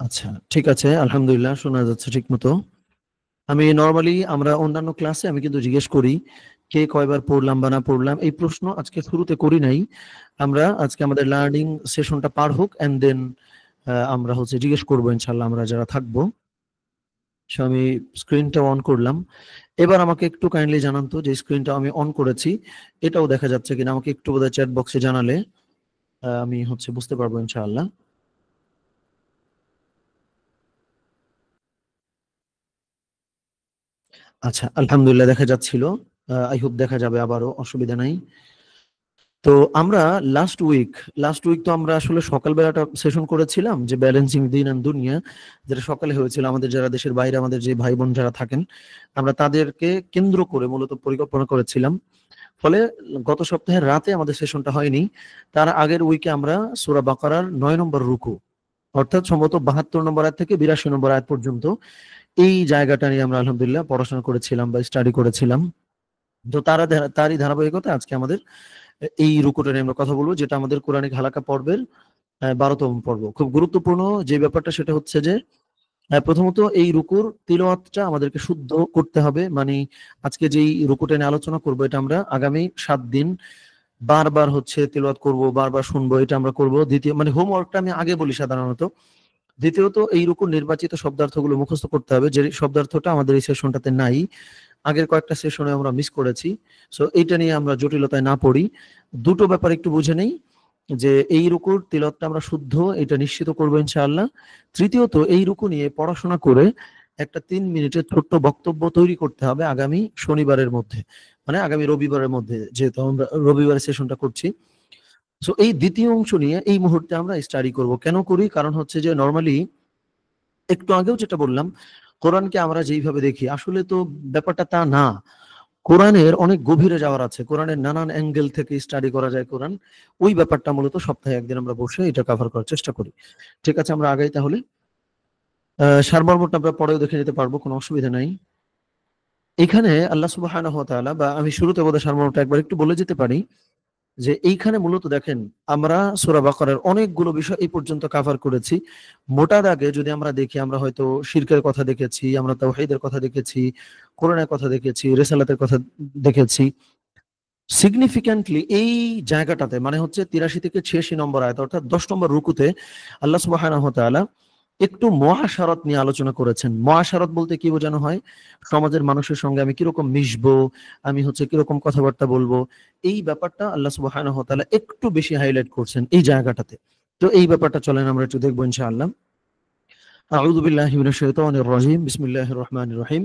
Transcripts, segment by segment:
আচ্ছা, ঠিক আছে, আলহামদুলিল্লাহ শোনা যাচ্ছে ঠিক মতো। আমি নরমালি আমরা অন্যান্য ক্লাসে আমি কিন্তু জিজ্ঞেস করি কে কয়বার পড়লাম বা না পড়লাম, এই প্রশ্ন আজকে শুরুতে করি নাই। আমরা আজকে আমাদের লার্নিং সেশনটা পার হোক এন্ড দেন আমরা হচ্ছে জিজ্ঞেস করবো ইনশাল্লাহ আমরা যারা থাকবো। সো আমি স্ক্রিনটা অন করলাম। এবার আমাকে একটু কাইন্ডলি জানান তো যে স্ক্রিনটা আমি অন করেছি এটাও দেখা যাচ্ছে কিনা, আমাকে একটু বোধহয় চ্যাট বক্সে জানালে আমি হচ্ছে বুঝতে পারবো ইনশাআল্লাহ। আচ্ছা, আলহামদুলিল্লাহ দেখা যাচ্ছিল। আই হোপ দেখা যাবে আবারও, অসুবিধা নাই। তো আমরা লাস্ট উইক তো আমরা আসলে সকালবেলাটা সেশন করেছিলাম যে ব্যালেন্সিং দিন এন্ড দুনিয়া, যেটা সকালে হয়েছিল। আমাদের যারা দেশের বাইরে আমাদের যে ভাই বোন যারা থাকেন আমরা তাদেরকে কেন্দ্র করে মূলত পরিকল্পনা করেছিলাম। ফলে গত সপ্তাহের রাতে আমাদের সেশনটা হয়নি। তার আগের উইকে আমরা সূরা বাকারার ৯ নম্বর রুকু, অর্থাৎ সম্ভবত ৭২ নম্বর আয়াত থেকে ৮২ নম্বর আয়াত পর্যন্ত এই জায়গাটা নিয়ে আমরা আলহামদুলিল্লাহ পড়াশোনা করেছিলাম বা স্টাডি করেছিলাম। তো তারই ধারাবাহিকতা আজকে আমাদের এই রুকুটা নিয়ে আমরা কথা বলবো, যেটা আমাদের কোরআনিক হালাকা পর্বের ১২তম পর্ব। খুব গুরুত্বপূর্ণ যে ব্যাপারটা সেটা হচ্ছে যে প্রথমত এই রুকুর তিলাওয়াতটা আমাদেরকে শুদ্ধ করতে হবে। মানে আজকে যেই রুকুটা নিয়ে আলোচনা করব এটা আমরা আগামী ৭ দিন বারবার হচ্ছে তিলাওয়াত করব, বারবার শুনবো, এটা আমরা করব। দ্বিতীয় মানে হোমওয়ার্কটা আমি আগে বলি সাধারণত। দ্বিতীয়ত এই রুকুর নির্বাচিত শব্দার্থগুলো মুখস্থ করতে হবে, যে শব্দার্থটা আমাদের এই সেশনটাতে নাই, আগের কয়েকটা সেশনে আমরা মিস করেছি। সো এইটা নিয়ে আমরা জটিলতায় না পড়ি। দুটো ব্যাপার একটু বুঝে নেই, যে এই রুকুর তিলাওয়াতটা আমরা শুদ্ধ, এটা নিশ্চিত করবো ইনশাআল্লাহ। তৃতীয়ত এই রুকু নিয়ে পড়াশোনা করে একটা ৩ মিনিটের ছোট্ট বক্তব্য তৈরি করতে হবে আগামী শনিবারের মধ্যে, মানে আগামী রবিবারের মধ্যে, যেহেতু আমরা রবিবারের সেশনটা করছি। সো এই দ্বিতীয় অংশ নিয়ে এই মুহূর্তে আমরা স্টাডি করব। কেন করি? কারণ হচ্ছে যে নরমালি একটু আগেও যেটা বললাম, কোরআনকে আমরা যেইভাবে দেখি আসলে তো ব্যাপারটা তা না। কোরআনের অনেক গভীরে যাওয়ার আছে, কোরআনের নানান অ্যাঙ্গেল থেকে স্টাডি করা যায় কোরআন। ওই ব্যাপারটা মূলত সপ্তাহে একদিন আমরা বসে এটা কভার করার চেষ্টা করি। ঠিক আছে, আমরা আগাই তাহলে। সারমর্মটা আমরা পরেও দেখে নিতে পারবো, কোনো অসুবিধা নাই। এখানে আল্লাহ সুবহানাহু ওয়া তাআলা, বা আমি শুরুতে বোধহয় সারমর্মটা একবার একটু বলে যেতে পারি, যে এইখানে মূলত দেখেন আমরা সূরা বাকারার অনেকগুলো বিষয় এই পর্যন্ত কভার করেছি। মোটা দাগে যদি আমরা দেখি, আমরা হয়তো শিরকের কথা দেখেছি, আমরা তাওহীদের কথা দেখেছি, কোরআনের কথা দেখেছি, রিসালাতের কথা দেখেছি। সিগনিফিক্যান্টলি এই জায়গাটাতে মানে হচ্ছে ৮৩ থেকে ৮৬ নম্বর আয়াত অর্থাৎ ১০ নম্বর রুকুতে আল্লাহ সুবহানাহু ওয়া তাআলা একটু মুআশারাত নিয়ে আলোচনা করেছেন। মুআশারাত বলতে কি বোঝানো হয়? সমাজের মানুষের সঙ্গে আমি কিরকম মিশবো, আমি হচ্ছে কিরকম কথাবার্তা বলবো, এই ব্যাপারটা আল্লাহ সুবহানাহু ওয়া তাআলা একটু বেশি হাইলাইট করছেন এই জায়গাটাতে। তো এই ব্যাপারটা চলেন আমরা একটু দেখবো ইনশাআল্লাহ। আউযু বিল্লাহি মিনাশ শাইতানির রাজীম। বিসমিল্লাহির রহমানির রহিম।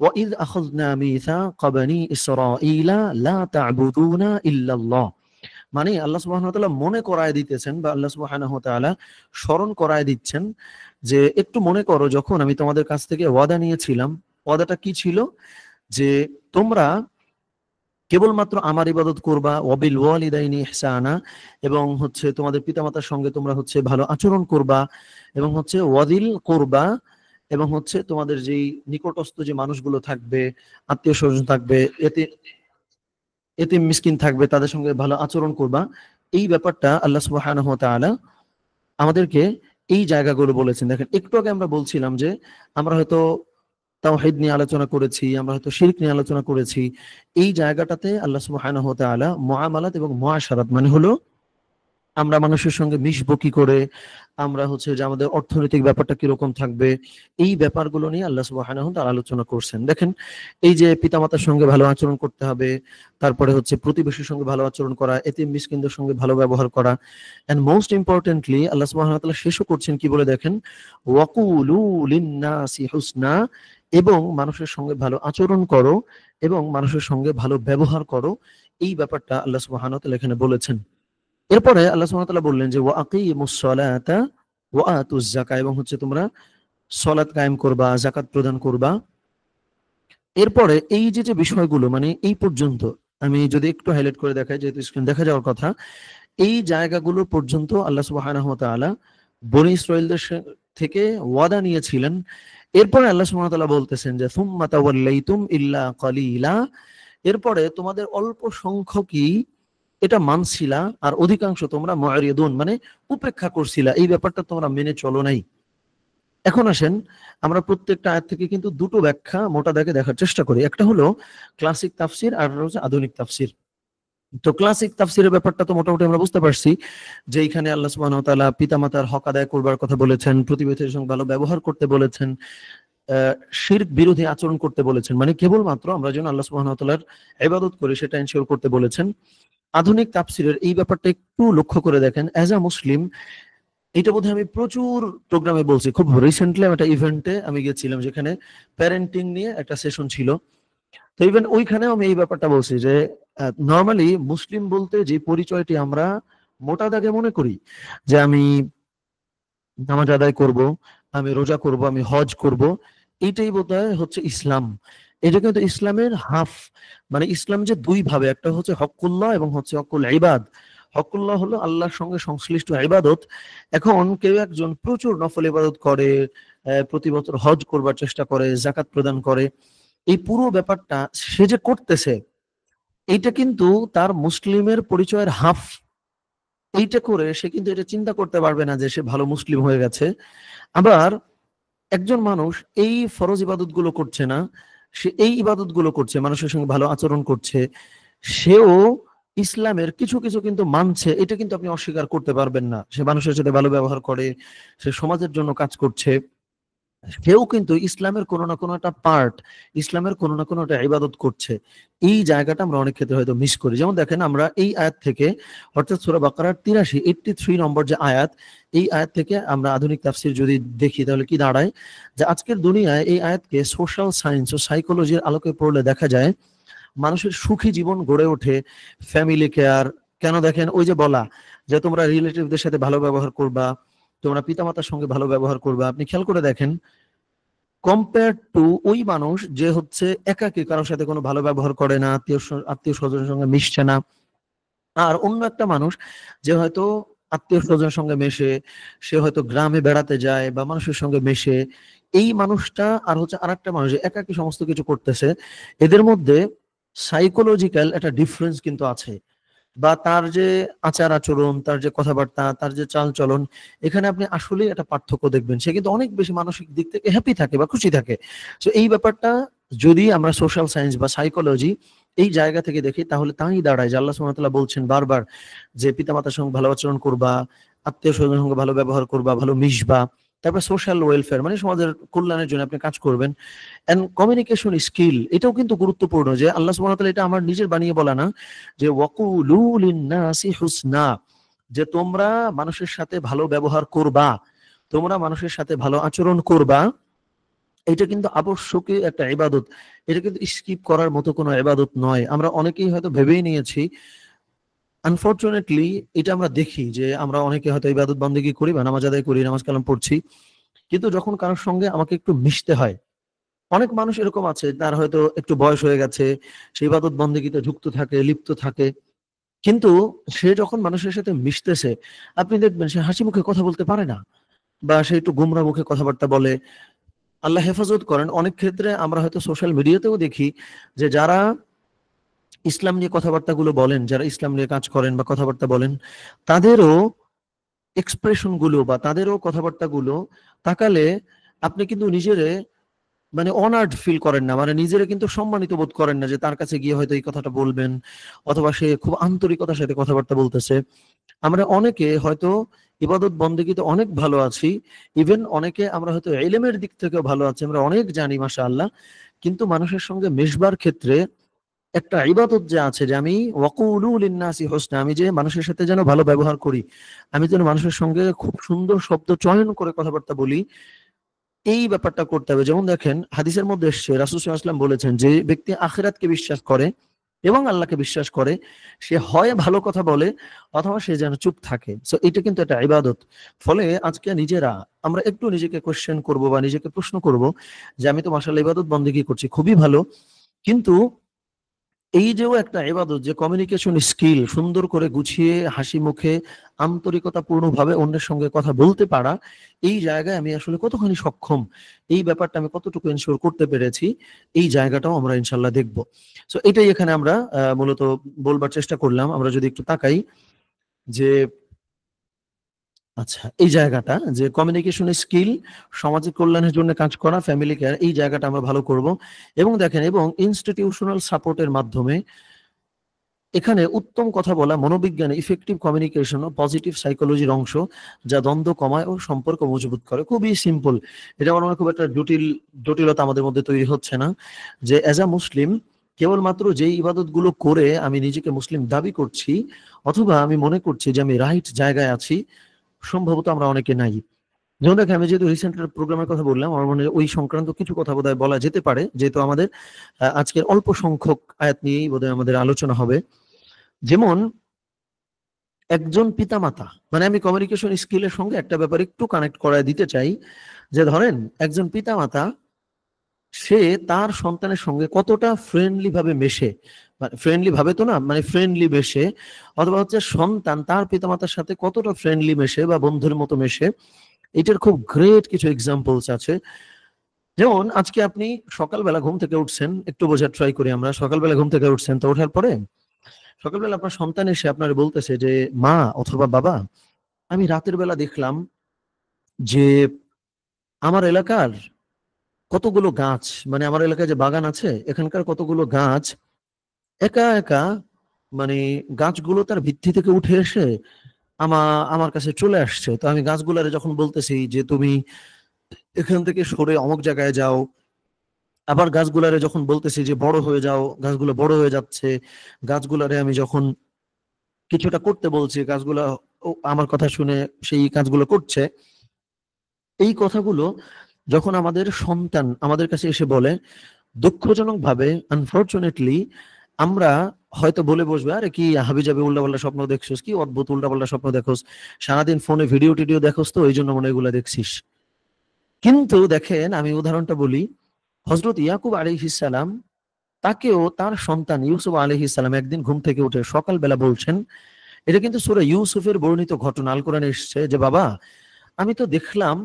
وَإِذْ أَخَذْنَا مِيثَاقَ بَنِي إِسْرَائِيلَ لَا تَعْبُدُونَ إِلَّا اللَّهَ। মানে আল্লাহ সুবহানাহু ওয়া তাআলা মনে করায় দিতেছেন, বা আল্লাহ সুবহানাহু ওয়া তাআলা স্মরণ করায় দিচ্ছেন যে একটু মনে করো যখন আমি তোমাদের কাছ থেকে ওয়াদা নিয়েছিলাম। ওয়াদাটা কি ছিল? যে তোমরা কেবলমাত্র আমার ইবাদত করবা, ওয়াবিল ওয়ালিদাইনি ইহসানা, এবং হচ্ছে তোমাদের পিতামাতার সঙ্গে তোমরা হচ্ছে ভালো আচরণ করবা, এবং হচ্ছে ওয়াদিল করবা, এবং হচ্ছে তোমাদের যেই নিকটস্থ যে মানুষগুলো থাকবে, আত্মীয় স্বজন থাকবে, এতিম মিসকিন থাকবে, তাদের সঙ্গে ভালো আচরণ করবা। এই ব্যাপারটা আল্লাহ সুবহানাহু ওয়া তাআলা আমাদেরকে এই জায়গাগুলো বলেছেন। দেখেন একটু আগে আমরা বলছিলাম যে আমরা হয়তো তাওহীদ নিয়ে আলোচনা করেছি, আমরা হয়তো শিরক নিয়ে আলোচনা করেছি। এই জায়গাটাতে আল্লাহ সুবহানাহু ওয়া তাআলা মুআমালাত এবং মুআশারাত মানে হলো আমরা মানুষের সঙ্গে মিশবো কি করে, আমরা হচ্ছে যে আমাদের অর্থনৈতিক ব্যাপারটা কিরকম থাকবে, এই ব্যাপারগুলো নিয়ে আল্লাহ সুবহানাহু ওয়া তাআলা আলোচনা করছেন। দেখেন এই যে পিতামাতার সঙ্গে ভালো আচরণ করতে হবে, তারপরে হচ্ছে প্রতিবেশীর সঙ্গে ভালো আচরণ করা, এতিম মিসকিনদের সঙ্গে ভালো ব্যবহার করা, এন্ড মোস্ট ইম্পর্টেন্টলি আল্লাহ সুবহানাহু ওয়া তাআলা শেষও করছেন কি বলে দেখেন, ওয়াকুলু লিন-নাসি হুসনা, এবং মানুষের সঙ্গে ভালো আচরণ করো এবং মানুষের সঙ্গে ভালো ব্যবহার করো। এই ব্যাপারটা আল্লাহ সুবহানাহু ওয়া তাআলা এখানে বলেছেন। এরপরে আল্লাহ সুবহানাহু ওয়া তাআলা বললেন যে ওয়া আকিমুস সালাতা ওয়া আতুজ যাকাত, এবং হচ্ছে তোমরা সালাত কায়েম করবা, যাকাত প্রদান করবা। এরপরে এই যে বিষয়গুলো মানে এই পর্যন্ত আমি যদি একটু হাইলাইট করে দেখাই, যেহেতু স্ক্রিন দেখা যাওয়ার কথা, এই জায়গাগুলো পর্যন্ত আল্লাহ সুবহানাহু ওয়া তাআলা বনী ইসরাঈলদের থেকে ওয়াদা নিয়েছিলেন। এরপরে আল্লাহ সুবহানাহু ওয়া তাআলা বলতেছেন যে সুম্মা তাওয়াল্লাইতুম ইল্লা কালিলা, এরপরে তোমাদের অল্প সংখ্যকই এটা মানছিলা, আর অধিকাংশ তোমরা মুআরিদুন মানে উপেক্ষা করছিলা, এই ব্যাপারটা তোমরা মেনে চলো নাই। এখন আসেন আমরা প্রত্যেকটা আয়াত থেকে কিন্তু দুটো ব্যাখ্যা মোটা দাগে দেখার চেষ্টা করি। একটা হলো ক্লাসিক তাফসির আর হচ্ছে আধুনিক তাফসির। তো ক্লাসিক তাফসিরের ব্যাপারটা তো মোটামুটি আমরা বুঝতে পারছি যে এখানে আল্লাহ সুবহানাহু ওয়া তাআলা পিতামাতার হক আদায় করবার কথা বলেছেন, প্রতিবেশীর সঙ্গে ভালো ব্যবহার করতে বলেছেন, শিরক বিরোধী আচরণ করতে বলেছেন, মানে কেবলমাত্র আমরা যেন আল্লাহ সুবহানাহু ওয়া তাআলার ইবাদত করি সেটা এনশিওর করতে বলেছেন। আধুনিক তাফসিরের এই ব্যাপারটা একটু লক্ষ্য করে দেখেন, অ্যাজ আ মুসলিম এটা বোধহয় আমি প্রচুর প্রোগ্রামে বলছি। খুব রিসেন্টলি একটা ইভেন্টে আমি গেছিলাম যেখানে প্যারেন্টিং নিয়ে একটা সেশন ছিল। তো ইভেন ওইখানেও আমি এই ব্যাপারটা বলছি যে নর্মালি মুসলিম বলতে যে পরিচয়টি আমরা মোটা দাগে মনে করি যে আমি নামাজ আদায় করব, আমি রোজা করব, আমি হজ করব, এইটাই বোধহয় হচ্ছে ইসলাম। এটা কিন্তু ইসলামের হাফ, মানে ইসলাম যে দুই ভাবে, একটা হচ্ছে হকুল্লাহ এবং হচ্ছে হকুল ইবাদ। হকুল্লাহ হলো আল্লাহর সঙ্গে সংশ্লিষ্ট ইবাদত। এখন কেউ একজন প্রচুর নফল ইবাদত করে, প্রতি বছর হজ করবার চেষ্টা করে, যাকাত প্রদান করে, এই পুরো ব্যাপারটা সে যে করতেছে এইটা কিন্তু তার মুসলিমের পরিচয়ের হাফ। এইটা করে সে কিন্তু এটা চিন্তা করতে পারবে না যে সে ভালো মুসলিম হয়ে গেছে। আবার একজন মানুষ এই ফরজ ইবাদত গুলো করছে না, সে এই ইবাদত গুলো করছে, মানুষের সঙ্গে ভালো আচরণ করছে, সেও ইসলামের কিছু কিছু কিন্তু মানছে, এটা কিন্তু আপনি অস্বীকার করতে পারবেন না। সে মানুষের সাথে ভালো ব্যবহার করে, সে সমাজের জন্য কাজ করছে, কেউ কিন্তু ইসলামের কোনো না কোনো একটা পার্ট, ইসলামের কোনো না কোনো একটা ইবাদত করছে। এই জায়গাটা আমরা অনেক ক্ষেত্রে হয়তো মিস করি। যেমন দেখেন আমরা এই আয়াত থেকে, অর্থাৎ সূরা বাকারার 83 নম্বর যে আয়াত, এই আয়াত থেকে আমরা আধুনিক তাফসির যদি দেখি তাহলে কি দাঁড়ায়, যে আজকের দুনিয়ায় এই আয়াতকে সোশ্যাল সায়েন্স ও সাইকোলজির আলোকে পড়লে দেখা যায় মানুষের সুখী জীবন গড়ে ওঠে, ফ্যামিলি কেয়ার। কেন দেখেন ওই যে বলা যে তোমরা রিলেটিভদের সাথে ভালো ব্যবহার করবা, তোমরা পিতামাতার সঙ্গে ভালো ব্যবহার করবা। আপনি খেয়াল করে দেখেন, কম্পেয়ার টু ওই মানুষ যে হচ্ছে একাকী, কারোর সাথে কোনো ভালো ব্যবহার করে না, আত্মীয় স্বজনের সঙ্গে মিশছে না, আর অন্য একটা মানুষ যে হয়তো আত্মীয় স্বজনের সঙ্গে মেশে, সে হয়তো গ্রামে বেড়াতে যায় বা মানুষের সঙ্গে মেশে, এই মানুষটা আর হচ্ছে আর একটা মানুষ যে একাকী সমস্ত কিছু করতেছে, এদের মধ্যে সাইকোলজিক্যাল একটা ডিফারেন্স কিন্তু আছে। বা তার যে আচার আচরণ, তার যে কথাবার্তা, তার যে চাল চলন, এখানে আপনি আসলেই একটা পার্থক্য দেখবেন। সে কিন্তু অনেক বেশি মানসিক দিক থেকে হ্যাপি থাকে বা খুশি থাকে। তো এই ব্যাপারটা যদি আমরা সোশ্যাল সায়েন্স বা সাইকোলজি এই জায়গা থেকে দেখি তাহলে তাই দাঁড়ায় যে আল্লাহ সুবহানাহু ওয়া তাআলা বলছেন বারবার যে পিতামাতার সঙ্গে ভালো আচরণ করবা, আত্মীয় স্বজনের সঙ্গে ভালো ব্যবহার করবা, ভালো মিশবা, তারপর সোশ্যাল ওয়েলফেয়ার মানে সমাজের কল্যাণের জন্য আপনি কাজ করবেন। এন্ড কমিউনিকেশন স্কিল এটাও কিন্তু গুরুত্বপূর্ণ, যে আল্লাহ সুবহানাহু ওয়া তাআলা এটা আমার নিজের বানিয়ে বলা না, যে ওয়াকুলু লিন-নাসি হুসনা, যে তোমরা মানুষের সাথে ভালো ব্যবহার করবা, তোমরা মানুষের সাথে ভালো আচরণ করবা। এটা কিন্তু আবশ্যকীয় একটা ইবাদত, এটা কিন্তু স্কিপ করার মতো কোনো ইবাদত নয়। আমরা অনেকেই হয়তো ভেবেই নিয়েছি, আনফরচুনেটলি এটা আমরা দেখি যে আমরা অনেকে হয়তো ইবাদত বন্দেগী করি বা নামাজ আদায় করি, নামাজ কালাম পড়ছি, কিন্তু যখন কারোর সঙ্গে আমাকে একটু মিশতে হয়, অনেক মানুষ এরকম আছে তার হয়তো একটু বয়স হয়ে গেছে, সে ইবাদত বন্দেগীতে যুক্ত থাকে, লিপ্ত থাকে, কিন্তু সে যখন মানুষের সাথে মিশতেছে আপনি দেখবেন সে হাসি মুখে কথা বলতে পারে না, বা সে একটু গোমরা মুখে কথাবার্তা বলে। আল্লাহ হেফাজত করেন, অনেক ক্ষেত্রে আমরা হয়তো সোশ্যাল মিডিয়াতেও দেখি যে যারা ইসলাম নিয়ে কথাবার্তাগুলো বলেন, যারা ইসলাম নিয়ে কাজ করেন বা কথাবার্তা বলেন, তাদেরও এক্সপ্রেশন গুলো বা তাদেরও কথাবার্তাগুলো তাকালে আপনি কিন্তু নিজেরে মানে অনার্ড ফিল করেন না, মানে নিজেরা কিন্তু সম্মানিত বোধ করেন না যে তার কাছে গিয়ে হয়তো এই কথাটা বলবেন, অথবা সে খুব আন্তরিকতার সাথে কথাবার্তা বলতেছে। আমরা অনেকে হয়তো ইবাদত বন্দেগীতে অনেক ভালো আছি, ইভেন অনেকে আমরা হয়তো ইলমের দিক থেকেও ভালো আছি, আমরা অনেক জানি মাশাআল্লাহ, কিন্তু মানুষের সঙ্গে মিশবার ক্ষেত্রে একটা ইবাদত যে আছে যে আমি ওয়াকুলু লিন-নাসি হুসনা, আমি যে মানুষের সাথে যেন ভালো ব্যবহার করি, আমি যেন মানুষের সঙ্গে খুব সুন্দর শব্দ চয়ন করে কথাবার্তা বলি, এই ব্যাপারটা করতে হবে। যেমন দেখেন হাদিসের মধ্যে এসছে রাসূল সাল্লাল্লাহু আলাইহি ওয়াসাল্লাম বলেছেন যে ব্যক্তি আখিরাতকে বিশ্বাস করে এবং আল্লাহকে বিশ্বাস করে, সে হয় ভালো কথা বলে অথবা সে যেন চুপ থাকে। সো এটা কিন্তু একটা ইবাদত। ফলে আজকে নিজেরা আমরা একটু নিজেকে কোয়েশ্চেন করব বা নিজেকে প্রশ্ন করব যে আমি তো মাশাআল্লাহ ইবাদত বন্দেগী করছি, খুবই ভালো, কিন্তু এই যেও একটা ইবাদত যে কমিউনিকেশন স্কিল সুন্দর করে গুছিয়ে হাসি মুখে আন্তরিকতাপূর্ণভাবে অন্যের সঙ্গে কথা বলতে পারা, এই জায়গায় আমি আসলে কতখানি সক্ষম, এই ব্যাপারটা আমি কতটুকু এনশিওর করতে পেরেছি, এই জায়গাটাও আমরা ইনশাল্লাহ দেখব। সো এটাই এখানে আমরা মূলত বলবার চেষ্টা করলাম। আমরা যদি একটু তাকাই যে আচ্ছা, এই জায়গাটা যে কমিউনিকেশন স্কিল, সামাজিক কল্যাণের জন্য কাজ করা, ফ্যামিলি কেয়ার, এই জায়গাটা আমরা ভালো করব। এবং দেখেন, এবং ইনস্টিটিউশনাল সাপোর্টের মাধ্যমে এখানে উত্তম কথা বলা, মনোবিজ্ঞানে ইফেক্টিভ কমিউনিকেশন ও পজিটিভ সাইকোলজির অংশ, যা দ্বন্দ্ব কমায় ও সম্পর্ক মজবুত করে। খুবই সিম্পল, এটা মনে হয় খুব একটা জটিলতা আমাদের মধ্যে তৈরি হচ্ছে না। যে অ্যাজ আ মুসলিম কেবলমাত্র যেই ইবাদত গুলো করে আমি নিজেকে মুসলিম দাবি করছি, অথবা আমি মনে করছি যে আমি রাইট জায়গায় আছি, সম্ভবত আমরা অনেকে নাই। যেমন দেখে, আমি যেহেতু রিসেন্ট প্রোগ্রামের কথা বললাম, আমার মনে হয় ওই সংক্রান্ত কিছু কথা বোধহয় বলা যেতে পারে, যেহেতু আমাদের আজকের অল্প সংখ্যক আয়াত নিয়েই বোধহয় আমাদের আলোচনা হবে। যেমন একজন পিতামাতা, মানে আমি কমিউনিকেশন স্কিলের সঙ্গে একটা ব্যাপার একটু কানেক্ট করায় দিতে চাই, যে ধরেন একজন পিতামাতা, সে তার সন্তানের সঙ্গে কতটা ফ্রেন্ডলি ভাবে মেশে, মানে ফ্রেন্ডলি ভাবে তো না, মানে ফ্রেন্ডলি মেশে, অথবা হচ্ছে সন্তান তার পিতামাতার সাথে কতটা ফ্রেন্ডলি মেশে বা বন্ধুর মতো মেশে, এটার খুব গ্রেট কিছু এক্সাম্পলস আছে। যেমন আজকে আপনি সকালবেলা ঘুম থেকে উঠছেন, একটু বোঝার ট্রাই করি আমরা, সকালবেলা ঘুম থেকে উঠছেন, তো ওঠার পরে সকালবেলা আপনার সন্তান এসে আপনার বলতেছে যে মা অথবা বাবা, আমি রাতের বেলা দেখলাম যে আমার এলাকার কতগুলো গাছ, মানে আমার এলাকায় যে বাগান আছে এখানকার কতগুলো গাছ একা একা, মানে গাছগুলো তার ভিত্তি থেকে উঠে এসে আমার কাছে চলে আসছে। তো আমি গাছগুলারে যখন বলতেছি যে তুমি এখান থেকে সরে অমুক জায়গায় যাও, আবার গাছগুলারে যখন বলতেছি যে বড় হয়ে যাও, গাছগুলো বড় হয়ে যাচ্ছে। গাছগুলারে আমি যখন কিছুটা করতে বলছি, গাছগুলা আমার কথা শুনে সেই কাজগুলো করছে। এই কথাগুলো যখন আমাদের সন্তান আমাদের কাছে এসে বলে, দুঃখজনক ভাবে আনফরচুনেটলি আমরা হয়তো বলে বসবে, আরে কি হাবিজাবি উল্টাপাল্টা স্বপ্ন দেখছোস, কি অদ্ভুত উল্টাপাল্টা স্বপ্ন দেখোস, সারাদিন ফোনে ভিডিও টিডিও দেখোস, তো এই জন্য মনে হয় এগুলা দেখছিস। কিন্তু দেখেন, আমি উদাহরণটা বলি, হযরত ইয়াকুব আলাইহিস সালাম, তাকেও তার সন্তান ইউসুফ আলাইহিস সালাম একদিন ঘুম থেকে উঠে সকালবেলা বলছেন, এটা কিন্তু সূরা ইউসুফের বর্ণিত ঘটনা, আল কোরআনে এসেছে, যে বাবা আমি তো দেখলাম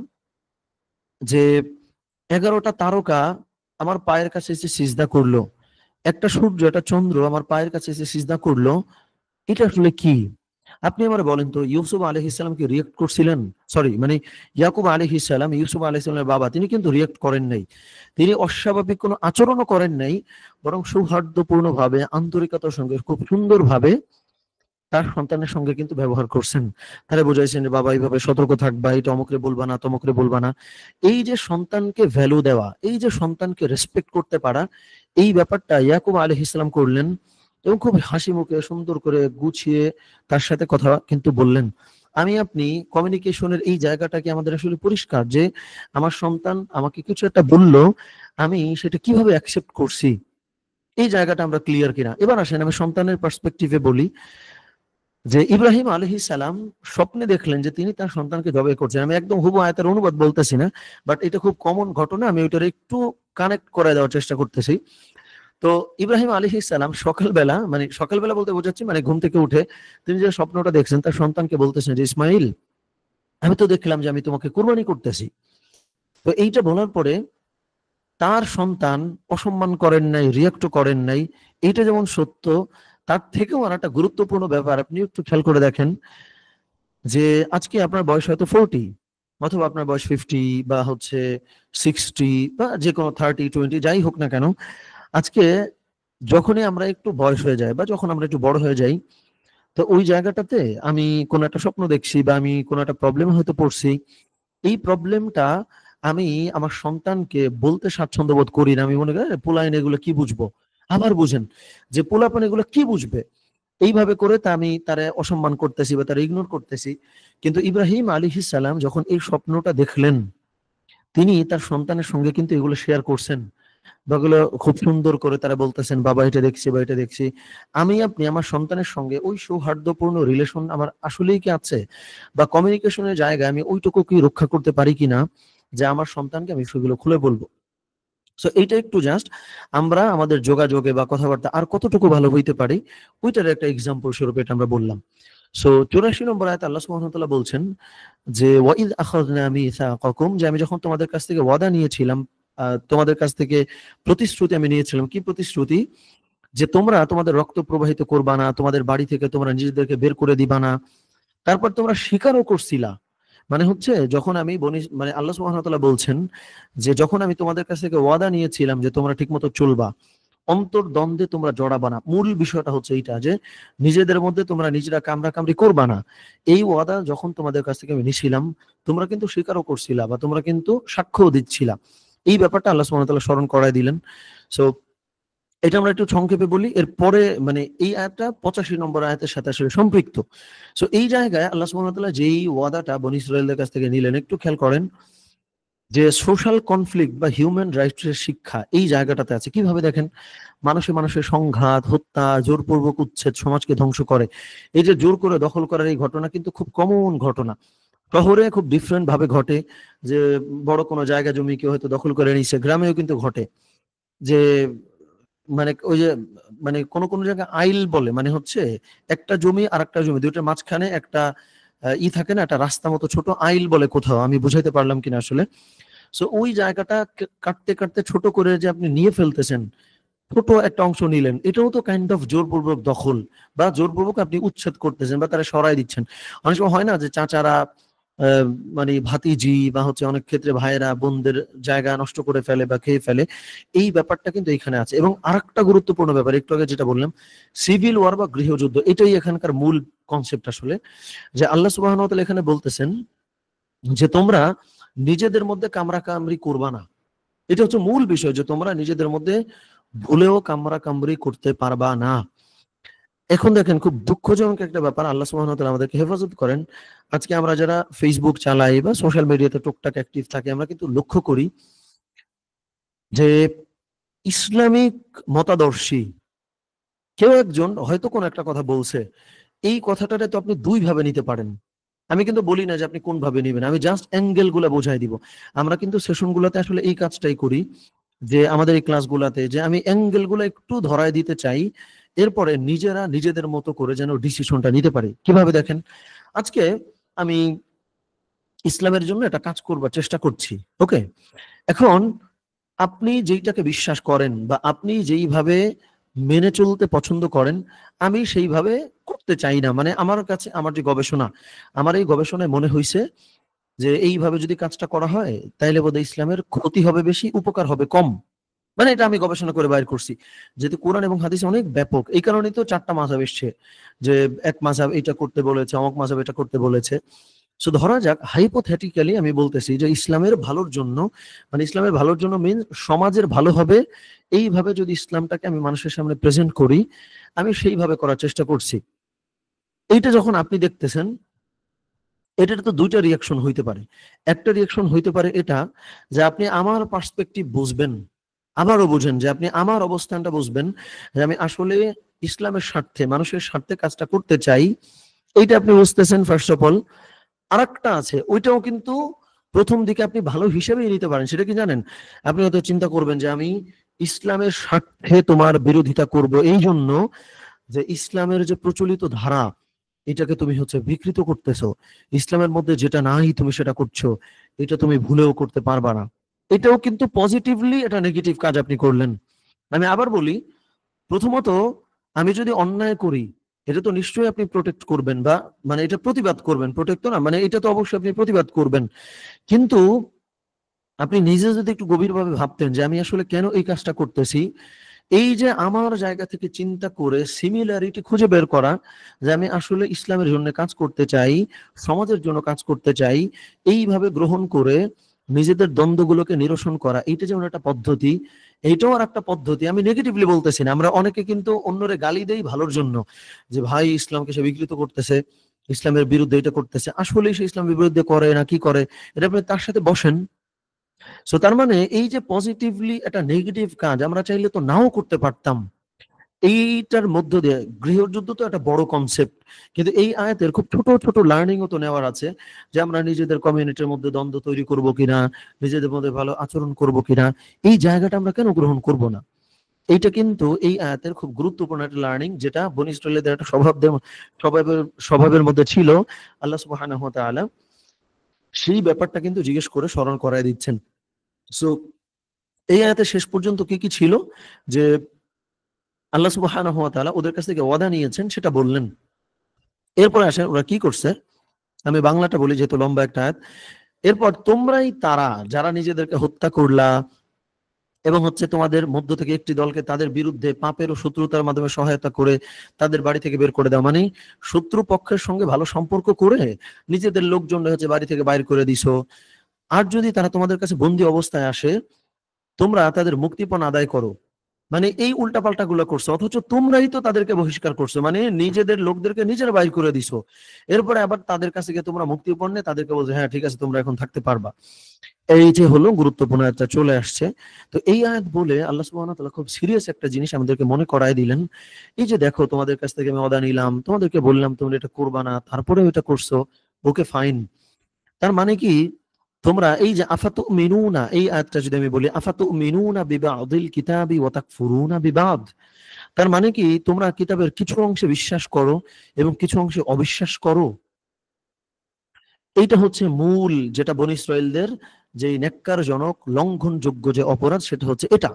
যে 11টা তারকা আমার পায়ের কাছে এসে সিজদা করলো, একটা সূর্য একটা চন্দ্র আমার পায়ের কাছে এসে সিজদা করলো, এটা আসলে কি? আপনি আমার বলেন তো, ইউসুফ আলাইহিস সালাম কি রিয়েক্ট করছিলেন? সরি, মানে ইয়াকুব আলাইহিস সালাম, ইউসুফ আলাইহিস সালামের বাবা, তিনি কিন্তু রিয়েক্ট করেন নাই। তিনি অস্বাভাবিক কোনো আচরণও করেন নাই, বরং সৌহার্দ্যপূর্ণ ভাবে, আন্তরিকতার সঙ্গে, খুব সুন্দর ভাবে তার সন্তানের সঙ্গে কিন্তু ব্যবহার করছেন। তারা বুঝাইছেন যে বাবা এইভাবে সতর্ক থাকবা, এটা অমুকরে বলবা না, তমুকরে বলবা না। এই যে সন্তানকে ভ্যালু দেওয়া, এই যে সন্তানকে রেসপেক্ট করতে পারা, এই ব্যাপারটা ইয়াকুব আলাইহিস সালাম করলেন, এবং খুব হাসি মুখে সুন্দর করে গুছিয়ে তার সাথে কথা কিন্তু বললেন। আমি আপনি কমিউনিকেশনের এই জায়গাটাকে আমাদের আসলে পরিষ্কার, যে আমার সন্তান আমাকে কিছু একটা বললো, আমি সেটা কিভাবে অ্যাকসেপ্ট করছি, এই জায়গাটা আমরা ক্লিয়ার কিনা। এবার আসেন আমি সন্তানের পার্সপেক্টিভে বলি, যে ইব্রাহিম আলাইহিস সালাম স্বপ্নে দেখলেন যে তিনি তার সন্তানকে জবাই করছেন। আমি একদম হুবহু আয়াতের অনুবাদ বলতেছি না, বাট এটা খুব কমন ঘটনা, আমি ওইটার একটু কানেক্ট করে দেওয়ার চেষ্টা করতেছি। তো ইব্রাহিম আলাইহিস সালাম সকালবেলা, মানে সকালবেলা বলতে বোঝাচ্ছি মানে ঘুম থেকে উঠে তিনি যে স্বপ্নটা দেখছেন, তার সন্তানকে বলতেছেন যে ইসমাইল, আমি তো দেখলাম যে আমি তোমাকে কুরবানি করতেছি। তো এইটা বলার পরে তার সন্তান অসম্মান করেন নাই, রিয়াক্ট করেন নাই। এইটা যেমন সত্য, তার থেকেও আর একটা গুরুত্বপূর্ণ ব্যাপার আপনি একটু খেয়াল করে দেখেন, যে আজকে আপনার বয়স হয়তো 40, অথবা আপনার বয়স 50, বা হচ্ছে 60, বা যে কোনো 30, 20 যাই হোক না কেন, আজকে যখনই আমরা একটু বয়স হয়ে যায় বা যখন আমরা একটু বড় হয়ে যাই, তো ওই জায়গাটাতে আমি কোনো একটা স্বপ্ন দেখছি বা আমি কোনো একটা প্রবলেমে হয়তো পড়ছি, এই প্রবলেমটা আমি আমার সন্তানকে বলতে স্বাচ্ছন্দ্য বোধ করি না। আমি মনে করি পোলাইন এগুলো কি বুঝবো। আবার বুঝেন যে পোলাপান এগুলো কি বুঝবে, এইভাবে করে তা আমি তারা অসম্মান করতেছি বা তারা ইগনোর করতেছি। কিন্তু ইব্রাহিম আলাইহিস সালাম যখন এই স্বপ্নটা দেখলেন, তিনি তার সন্তানের সঙ্গে কিন্তু এগুলো শেয়ার করছেন, বা এগুলো খুব সুন্দর করে তারা বলতেছেন, বাবা এটা দেখছি বা এটা দেখছি। আমি আপনি আমার সন্তানের সঙ্গে ওই সৌহার্দ্যপূর্ণ রিলেশন আমার আসলেই কি আছে, বা কমিউনিকেশনের জায়গায় আমি ওইটুকু কি রক্ষা করতে পারি কিনা, যে আমার সন্তানকে আমি সেগুলো খুলে বলবো। সো এইটা একটু জাস্ট আমরা আমাদের যোগাযোগে বা কথাবার্তা আর কতটুকু ভালো হইতে পারি, ওইটার একটা এক্সাম্পল স্বরূপ এটা আমরা বললাম। সো 84 নম্বর আয়াতে আল্লাহ সুবহানাহু ওয়া তাআলা বলছেন যে ওয়াইদ আখাযনা মিসাকাকুম, যে আমি যখন তোমাদের কাছ থেকে ওয়াদা নিয়েছিলাম, তোমাদের কাছ থেকে প্রতিশ্রুতি আমি নিয়েছিলাম। কি প্রতিশ্রুতি? যে তোমরা তোমাদের রক্ত প্রবাহিত করবা না, তোমাদের বাড়ি থেকে তোমরা নিজেদেরকে বের করে দিবা না। তারপর তোমরা স্বীকারও করছিলা মানে হচ্ছে যখন আমি মানে আল্লাহ সুবহানাহু ওয়া তাআলা বলছেন যে যখন আমি তোমাদের কাছ থেকে ওয়াদা নিয়েছিলাম যে তোমরা ঠিকমতো চলবা, অন্তর্দ্বন্দ্বে তোমরা জড়াবা না, মূল বিষয়টা হচ্ছে এইটা যে নিজেদের মধ্যে তোমরা নিজেরা কামড়াকামড়ি করবা না। এই ওয়াদা যখন তোমাদের কাছ থেকে আমি নিছিলাম, তোমরা কিন্তু স্বীকারও করছিলা বা তোমরা কিন্তু সাক্ষ্যও দিচ্ছিলা। এই ব্যাপারটা আল্লাহ সুবহানাহু ওয়া তাআলা স্মরণ করায় দিলেন। সো এটা আমরা একটু সংক্ষেপে বলি, এরপরে মানে এই আয়াতটা 85 নম্বর আয়াতের সাথে আসলে সম্পৃক্ত। সো এই জায়গায় আল্লাহ সুবহানাহু ওয়া তাআলা যেই ওয়াদাটা বনী ইসরাঈলদের কাছ থেকে নিলেন, একটু খেয়াল করেন যে সোশ্যাল কনফ্লিক্ট বা হিউম্যান রাইটসের শিক্ষা এই জায়গাটাতে আছে। কিভাবে দেখেন, মানুষে মানুষের সংঘাত, হত্যা, জোরপূর্বক উচ্ছেদ সমাজকে ধ্বংস করে। এই যে জোর করে দখল করার এই ঘটনা কিন্তু খুব কমন ঘটনা। শহরে খুব ডিফারেন্ট ভাবে ঘটে, যে বড় কোনো জায়গা জমি কেউ হয়তো দখল করে নিছে, গ্রামেও কিন্তু ঘটে। যে মানে ওই যে মানে কোন কোন জায়গায় আইল বলে, মানে হচ্ছে একটা জমি আর একটা জমি দুইটার মাঝখানে একটা থাকে না, একটা রাস্তা মতো ছোট আইল বলে কোথাও, আমি বুঝাইতে পারলাম কিনা আসলে। সো ওই জায়গাটা কাটতে কাটতে ছোট করে যে আপনি নিয়ে ফেলতেছেন, ছোট একটা অংশ নিলেন, এটাও তো কাইন্ড অফ জোরপূর্বক দখল বা জোরপূর্বক আপনি উচ্ছেদ করতেছেন বা তারা সরাই দিচ্ছেন। অনেক সময় হয় না যে চাচারা মানে ভাতিজি বা হচ্ছে অনেক ক্ষেত্রে ভাইয়েরা বোনদের জায়গা নষ্ট করে ফেলে বা খেয়ে ফেলে। এই ব্যাপারটা কিন্তু এখানে আছে। এবং আরেকটা গুরুত্বপূর্ণ ব্যাপার, একটু আগে যেটা বললাম, সিভিল ওয়ার বা গৃহযুদ্ধ, এটাই এখানকার মূল কনসেপ্ট আসলে। যে আল্লাহ সুবহানাহু ওয়া তাআলা এখানে বলতেছেন যে তোমরা নিজেদের মধ্যে কামড়াকামড়ি করবা না। এটা হচ্ছে মূল বিষয়, যে তোমরা নিজেদের মধ্যে ভুলেও কামড়াকামড়ি করতে পারবা না। এখন দেখেন খুব দুঃখজনক একটা ব্যাপার, আল্লাহ সুবহানাহু ওয়া তাআলা আমাদেরকে হেফাজত করেন। আজকে আমরা যারা ফেসবুক চালাই বা সোশ্যাল মিডিয়াতে টুকটাক অ্যাক্টিভ থাকি, আমরা কিন্তু লক্ষ্য করি যে ইসলামিক মতাদর্শী কেউ একজন হয়তো কোনো একটা কথা বলছে, এই কথাটারে তো আপনি দুই ভাবে নিতে পারেন। আমি কিন্তু বলি না যে আপনি কোন ভাবে নিবেন, আমি জাস্ট অ্যাঙ্গেল গুলা বোঝাই দিব। আমরা কিন্তু সেশন গুলাতে আসলে এই কাজটাই করি, যে আমাদের এই ক্লাসগুলাতে যে আমি অ্যাঙ্গেল গুলো একটু ধরায় দিতে চাই, এরপরে নিজেরা নিজেদের মতো করে যেন ডিসিশনটা নিতে পারি। কিভাবে দেখেন, আজকে আমি ইসলামের জন্য একটা কাজ করবার চেষ্টা করছি, ওকে? এখন আপনি যেইটাকে বিশ্বাস করেন বা আপনি যেইভাবে মেনে চলতে পছন্দ করেন, আমি সেইভাবে করতে চাই না। মানে আমার কাছে আমার যে গবেষণা, আমার এই গবেষণায় মনে হইছে যে এইভাবে যদি কাজটা করা হয় তাইলে বোধহয় ইসলামের ক্ষতি হবে বেশি, উপকার হবে কম। মানে এটা আমি গবেষণা করে বাইর করছি। যেহেতু কোরআন এবং হাদিস অনেক ব্যাপক, এই কারণেই তো ৪টা মাযহাব এসছে, যে এক মাযহাব এটা করতে বলেছে, অমুক মাযহাব এটা করতে বলেছে। সো ধরা যাক হাইপোথেটিক্যালি আমি বলতেছি যে ইসলামের ভালোর জন্য, মানে ইসলামের ভালোর জন্য মিন সমাজের ভালো হবে, এইভাবে যদি ইসলামটাকে আমি মানুষের সামনে প্রেজেন্ট করি, আমি সেইভাবে করার চেষ্টা করছি। এইটা যখন আপনি দেখতেছেন, এটার তো ২টা রিঅ্যাকশন হইতে পারে। একটা রিঅ্যাকশন হইতে পারে এটা, যে আপনি আমার পার্সপেক্টিভ বুঝবেন, আবারও বুঝেন যে আপনি আমার অবস্থানটা বুঝবেন, যে আমি আসলে ইসলামের স্বার্থে, মানুষের স্বার্থে কাজটা করতে চাই। এইটা আপনি বুঝতেছেন ফার্স্ট অফ অল। আরেকটা আছে, ওইটাও কিন্তু প্রথম দিকে আপনি ভালো হিসেবেই নিতে পারেন। সেটা কি জানেন? আপনি হয়তো চিন্তা করবেন যে আমি ইসলামের স্বার্থে তোমার বিরোধিতা করব এই জন্য যে ইসলামের যে প্রচলিত ধারা, এটাকে তুমি হচ্ছে বিকৃত করতেছো। ইসলামের মধ্যে যেটা নাই তুমি সেটা করছো, এটা তুমি ভুলেও করতে পারবা না। এটাও কিন্তু পজিটিভলি এটা নেগেটিভ কাজ আপনি করলেন। আমি আবার বলি, প্রথমত আমি যদি অন্যায় করি, এটা তো নিশ্চয়ই আপনি প্রোটেক্ট করবেন বা মানে এটা প্রতিবাদ করবেন, প্রোটেক্ট তো না, মানে এটা তো অবশ্যই আপনি প্রতিবাদ করবেন। কিন্তু আপনি নিজে যদি একটু গভীরভাবে ভাবতেন যে আমি আসলে কেন এই কাজটা করতেছি, এই যে আমার জায়গা থেকে চিন্তা করে সিমিলারিটি খুঁজে বের করা, যে আমি আসলে ইসলামের জন্য কাজ করতে চাই, সমাজের জন্য কাজ করতে চাই, এইভাবে গ্রহণ করে নিজেদের দ্বন্দ্বগুলোকে নিরসন করা, এইটা যেমন একটা পদ্ধতি, এইটাও আর একটা পদ্ধতি। আমি নেগেটিভলি বলতেছি না, আমরা অনেকে কিন্তু অন্যরে গালি দেই ভালোর জন্য, যে ভাই ইসলামকে সে বিকৃত করতেছে, ইসলামের বিরুদ্ধে এটা করতেছে। আসলেই সে ইসলামের বিরুদ্ধে করে না কি করে, এটা আপনি তার সাথে বসেন। সো তার মানে এই যে পজিটিভলি একটা নেগেটিভ কাজ আমরা চাইলে তো নাও করতে পারতাম। এইটার মধ্য দিয়ে গৃহযুদ্ধ তো একটা বড় কনসেপ্ট, কিন্তু এই আয়াতের খুব ছোট ছোট লার্নিং ও তো নেওয়ার আছে, যে আমরা নিজেদের কমিউনিটির মধ্যে দ্বন্দ্ব তৈরি করব কিনা, নিজেদের মধ্যে ভালো আচরণ করব কিনা, এই জায়গাটা আমরা কেন গ্রহণ করব না? এইটা কিন্তু এই আয়াতের খুব গুরুত্বপূর্ণ একটা লার্নিং, যেটা বনী ইসরাঈলীদের একটা স্বভাবের স্বভাবের মধ্যে ছিল। আল্লাহ সুবহানাহু ওয়া তাআলা সেই ব্যাপারটা কিন্তু জিজ্ঞেস করে স্মরণ করায় দিচ্ছেন। সো এই আয়াতের শেষ পর্যন্ত কি কি ছিল, যে আল্লাহ সুবহানাহু ওয়া তাআলা ওদের কাছ থেকে ওয়াদা নিয়েছেন সেটা বললেন। এরপরে আসেন ওরা কি করছে। আমি বাংলাটা বলি যেহেতু লম্বা একটা আয়াত। এরপর তোমরাই তারা যারা নিজেদেরকে হত্যা করলা এবং তোমাদের মধ্য থেকে একটি দলকে তাদের বিরুদ্ধে পাপের ও শত্রুতার মাধ্যমে সহায়তা করে তাদের বাড়ি থেকে বের করে দাও, মানে শত্রু পক্ষের সঙ্গে ভালো সম্পর্ক করে নিজেদের লোকজন বাড়ি থেকে বাইর করে দিছো। আর যদি তারা তোমাদের কাছে বন্দী অবস্থায় আসে, তোমরা তাদের মুক্তিপণ আদায় করো। মানে এই উল্টাপাল্টা গুলো করছো, অথচ তোমরাই তো তাদেরকে বহিষ্কার করছো, মানে নিজেদের লোকদেরকে নিজেরা বাইর করে দিছো। এরপরে আবার তাদের কাছে গিয়ে তোমরা মুক্তিপণ নিয়ে তাদেরকে বলছো হ্যাঁ ঠিক আছে তোমরা এখন থাকতে পারবা। এই যে হলো গুরুত্বপূর্ণ আয়াতটা চলে আসছে। তো এই আয়াত বলে আল্লাহ সুবহানাহু ওয়া তাআলা খুব সিরিয়াস একটা জিনিস আমাদেরকে মনে করায় দিলেন। এই যে দেখো তোমাদের কাছ থেকে আমি ওয়াদা নিলাম, তোমাদেরকে বললাম তোমরা এটা করবা না, তারপরেও এটা করছো, ওকে ফাইন। তার মানে কি, তোমরা এই যে আফাতুমিনুনা, এই আয়াতটা যদি আমি বলি আফাতুমিনুনা বিবাদিল কিতাবি ওয়া তাকফুরুনা বিবাদ, তার মানে কি তোমরা কিতাবের কিছু অংশে বিশ্বাস করো এবং কিছু অংশে অবিশ্বাস করো। এইটা হচ্ছে মূল, যেটা বনী ইসরাইলদের যে নেক্কারজনক লঙ্ঘনযোগ্য যে অপরাধ, সেটা হচ্ছে এটা,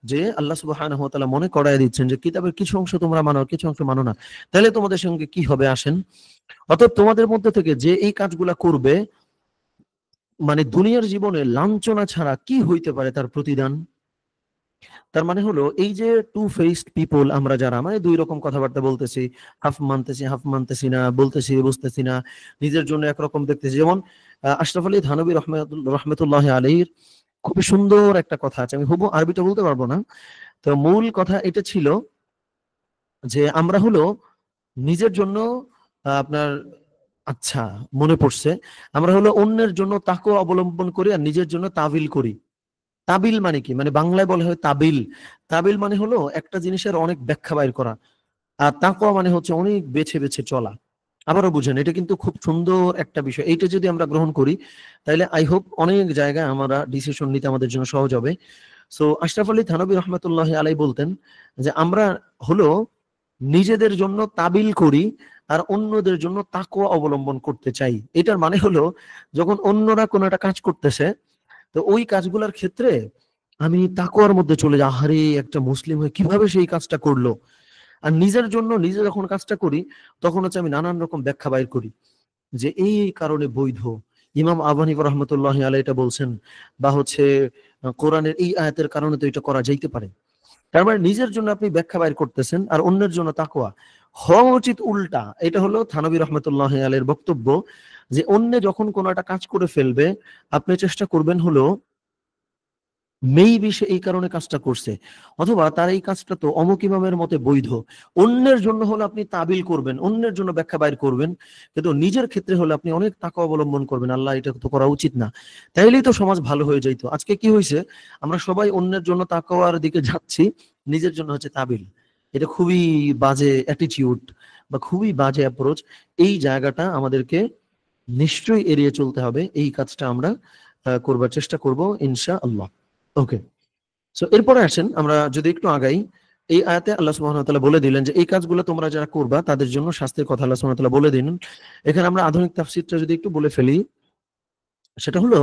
যে আল্লাহ সুবহানাহু ওয়া তাআলা মনে করায় দিচ্ছেন যে কিতাবের কিছু অংশ তোমরা মানো কিছু অংশ মানো না, তাহলে তোমাদের সঙ্গে কি হবে আসেন। অতএব তোমাদের মধ্যে থেকে যে এই কাজগুলা করবে, মানে দুনিয়ার জীবনে লাঞ্ছনা ছাড়া কি হইতে পারে তার প্রতিদান। তার মানে হলো এই যে টু ফেসড পিপল আমরা যারা, মানে দুই রকম কথাবার্তা বলতেছি, হাফ মানতেছি হাফ মানতেছি না, বলতেছি বুঝতেছি না, নিজের জন্য একরকম দেখতেছি। যেমন আশরাফ আলী থানভী রহমতুল্লাহ আলাইহির খুবই সুন্দর একটা কথা আছে, আমি হুবহু আরবিটা বলতে পারবো না। তো মূল কথা এটা ছিল যে আমরা হলো নিজের জন্য আপনার, আচ্ছা মনে পড়ছে, আমরা হলো অন্যের জন্য তাকওয়া অবলম্বন করি আর নিজের জন্য তাবিল করি। তাবিল মানে কি, মানে বাংলায় বলা হয় তাবিল। তাবিল মানে হলো একটা জিনিসের অনেক ব্যাখ্যা বাইর করা, আর তাকওয়া মানে হচ্ছে অনেক বেছে বেছে চলা। আবারও বুঝেন, এটা কিন্তু খুব সুন্দর একটা বিষয়। এইটা যদি আমরা গ্রহণ করি তাহলে আই হোপ অনেক জায়গায় আমরা ডিসিশন নিতে আমাদের জন্য সহজ হবে। সো আশরাফ আলী থানভী রহমতুল্লাহ আলাই বলতেন যে আমরা হলো নিজেদের জন্য তাবিল করি আর অন্যদের জন্য তাকওয়া অবলম্বন করতে চাই। এটার মানে হলো যখন অন্যরা কোনো একটা কাজ করতেছে, তো ওই কাজগুলোর ক্ষেত্রে আমি তাকওয়ার মধ্যে চলে যাই, আহারে একটা মুসলিম হয়ে কিভাবে সেই কাজটা করলো। আর নিজের জন্য নিজে যখন কাজটা করি, তখন আমি নানান রকম ব্যাখ্যা বাইর করি যে এই কারণে বৈধ। ইমাম আবু হানিফা রাহমাতুল্লাহি আলাইহি এটা বলছেন, বা কোরআনের এই আয়াতের কারণে তো এটা করা যাইতে পারে। তার মানে নিজের জন্য আপনি ব্যাখ্যা বাইর করতেছেন আর অন্যের জন্য তাকওয়া। হওয়া উচিত উল্টা। এটা হলো থানভী রহমতুল্লাহি আলাইহির বক্তব্য, যে অন্য যখন কোনো একটা কাজ করে ফেলবে, আপনি চেষ্টা করবেন হলো মেইবি সে এই কারণে কাজটা করছে, অথবা তার এই কাজটা তো অমুক ইমামের মতে বৈধ। অন্যের জন্য হলে আপনি তাবিল করবেন, অন্যের জন্য ব্যাখ্যা বাইর করবেন, কিন্তু নিজের ক্ষেত্রে হলে আপনি অনেক তাকওয়া অবলম্বন করবেন, আল্লাহ এটা তো করা উচিত না। তাইলেই তো সমাজ ভালো হয়ে যাইতো। আজকে কি হয়েছে, আমরা সবাই অন্যের জন্য তাকওয়ার দিকে যাচ্ছি, নিজের জন্য হচ্ছে তাবিল। এটা খুবই বাজে অ্যাটিটিউড বা খুবই বাজে অ্যাপ্রোচ। এই জায়গাটা আমাদেরকে নিশ্চয়ই এড়িয়ে চলতে হবে। এই কাজটা আমরা করবার চেষ্টা করব ইনশাআল্লাহ। ওকে, সো এরপরে আসেন আমরা যদি একটু আগাই। এই আয়াতে আল্লাহ সুবহানাহু ওয়া তাআলা বলে দিলেন যে এই কাজগুলো তোমরা যারা করবা তাদের জন্য শাস্তির কথা আল্লাহ সুবহানাহু ওয়া তাআলা বলে দিলেন। এখানে আমরা আধুনিক তাফসীরটা যদি একটু বলে ফেলি, সেটা হলো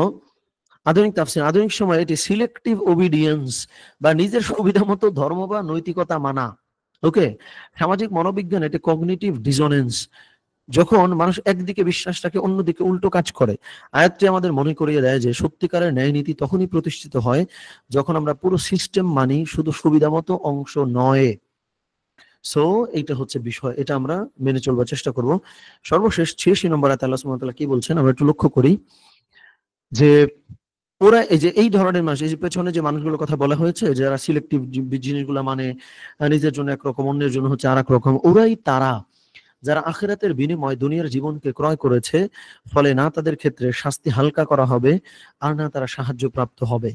আধুনিক তাফসীর, আধুনিক সময়ে এটি সিলেক্টিভ ওবিডিয়েন্স বা নিজের সুবিধা মতো ধর্ম বা নৈতিকতা মানা। ওকে, সামাজিক মনোবিজ্ঞান এটি কগনিটিভ ডিসোনেন্স, যখন মানুষ একদিকে বিশ্বাস রাখে অন্যদিকে উল্টো কাজ করে। আয়াতটি আমাদের মনে করিয়ে দেয় যে সত্যিকারের ন্যায় নীতি তখনই প্রতিষ্ঠিত হয় যখন আমরা পুরো সিস্টেম মানি, শুধু সুবিধা মতো অংশ নয়। সো এইটা হচ্ছে বিষয়, এটা আমরা মেনে চলবার চেষ্টা করব। সর্বশেষ 86 নম্বর আয়াতে আল্লাহ সুবহানাহু ওয়া তাআলা কি বলছেন আমরা একটু লক্ষ্য করি, যে ওরা এই যে এই ধরনের মানুষ, এই যে পেছনে যে মানুষগুলোর কথা বলা হয়েছে যারা সিলেক্টিভ জিনিসগুলো মানে, নিজের জন্য একরকম অন্যের জন্য হচ্ছে আর এক রকম, ওরাই তারা যারা আখিরাতের বিনিময় দুনিয়ার জীবনকে ক্রয় করেছে, ফলে না তাদের ক্ষেত্রে শাস্তি হালকা করা হবে আর না তারা সাহায্য প্রাপ্ত হবে।